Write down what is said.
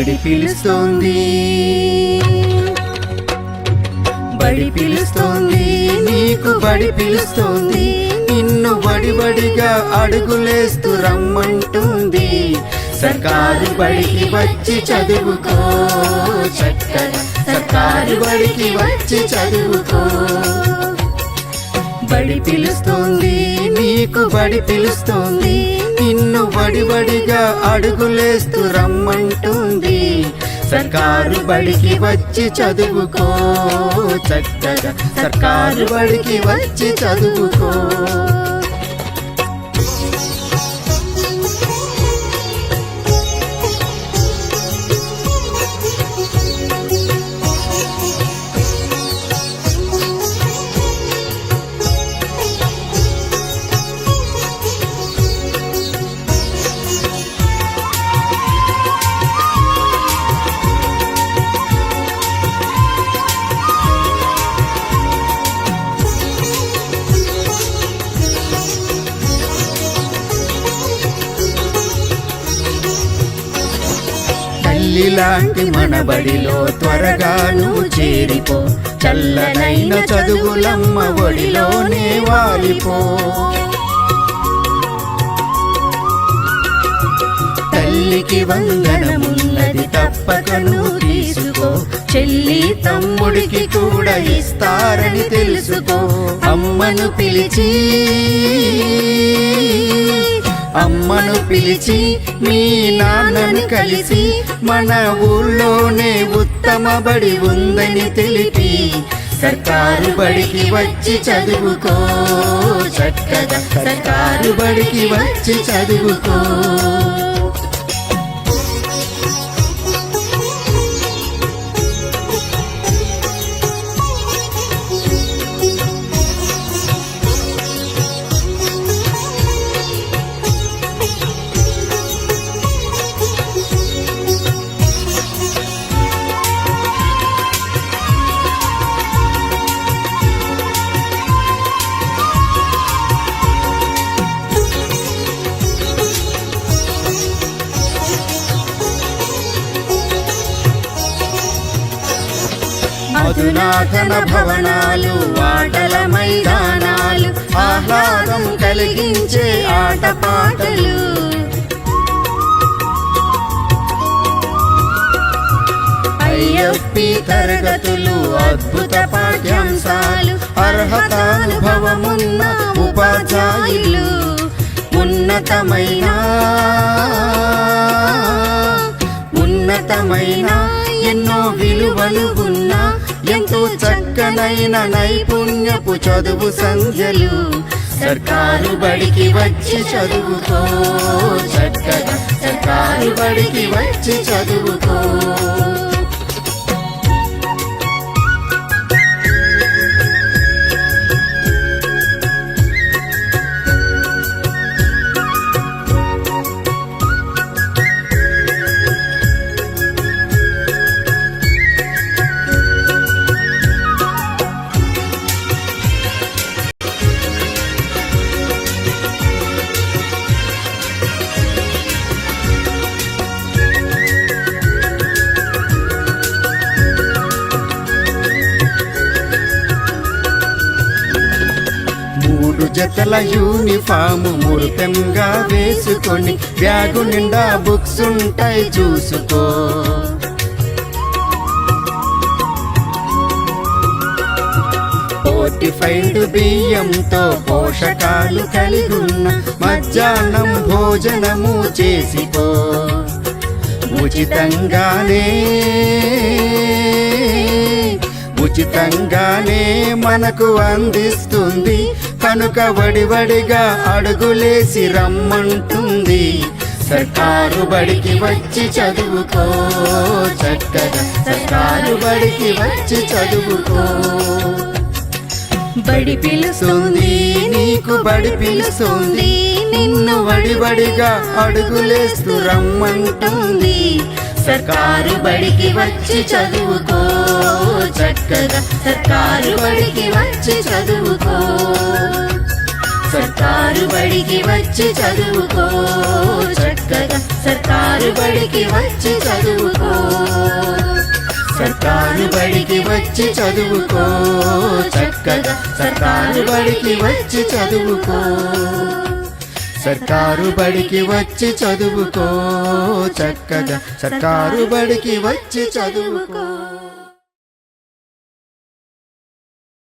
బడి పిలుస్తోంది, బడి పిలుస్తోంది, నీకు బడి పిలుస్తోంది, నిన్ను వడివడిగా అడుగులేస్తూ రమ్మంటుంది. సర్కారు బడికి వచ్చి చదువుకో చక్కగా, సర్కారు బడికి వచ్చి చదువుకో. బడి పిలుస్తోంది, నీకు బడి పిలుస్తోంది, నిన్ను వడివడిగా అడుగులేస్తూ రమ్మంటుంది. సర్కారు బడికి వచ్చి చదువుకో చక్కగా, సర్కారు బడికి వచ్చి చదువుకో. తల్లిలాంటి మన బడిలో త్వరగా నువ్వు చేరిపో, చల్లనైన చదువులమ్మ ఒడిలోనే వాలిపో. తల్లికి వందనమున్నది తప్పక నువ్వు తీసుకో, చెల్లి తమ్ముడికి కూడా ఇస్తారని తెలుసుకో. అమ్మను పిలిచి, అమ్మను పిలిచి మీ నాన్నను కలిసి మన ఊళ్ళోనే ఉత్తమ బడి ఉందని తెలిపి సర్కారు బడికి వచ్చి చదువుకో చక్కగా, సర్కారు బడికి వచ్చి చదువుకో. అధునాతన భవనాలు, ఆటల మైదానాలు, ఆహ్లాదం కలిగించే ఆటపాటలు, ఐఎఫ్పి తరగతులు, అద్భుత పాఠ్యాంశాలు, అర్హతానుభవమున్న ఉపాధ్యాయులు, ఉన్నతమైన ఎన్నో విలువలు ఉన్న ఎంతో చక్కనైన నైపుణ్యపు చదువు సంధ్యలు. సర్కారు బడికి వచ్చి చదువుకో చక్కగా, సర్కారు బడికి వచ్చి చదువుకో. జతల యూనిఫాము మురుతంగా వేసుకొని, బ్యాగు నిండా బుక్స్ ఉంటాయి చూసుకో. ఫోర్టిఫైడ్ బియ్యంతో పోషకాలు కలిగున్న మధ్యాహ్నం భోజనము చేసిపో. ఉచితంగానే మనకు అందిస్తుంది కనుక వడివడిగా అడుగులేసి రమ్మంటుంది. సర్కారు బడికి వచ్చి చదువుకో చక్కగా, సర్కారు బడికి వచ్చి చదువుకో. బడి పిలుస్తుంది, నీకు బడి పిలుస్తుంది, నిన్ను వడివడిగా అడుగులేస్తూ రమ్మంటుంది. సర్కారు బడికి వచ్చి చదువుకో చక్కగా, సర్కారు బడికి వచ్చి చదువుకో. సర్కారు బడికి వచ్చి చదువుకో చక్కగా సర్కారు బడికి వచ్చి చదువుకో సర్కారు బడికి వచ్చి చదువుకో చక్కగా సర్కారు బడికి వచ్చి చదువుకో సర్కారు బడికి వచ్చి చదువుకో చక్కగా సర్కారు బడికి వచ్చి చదువుకో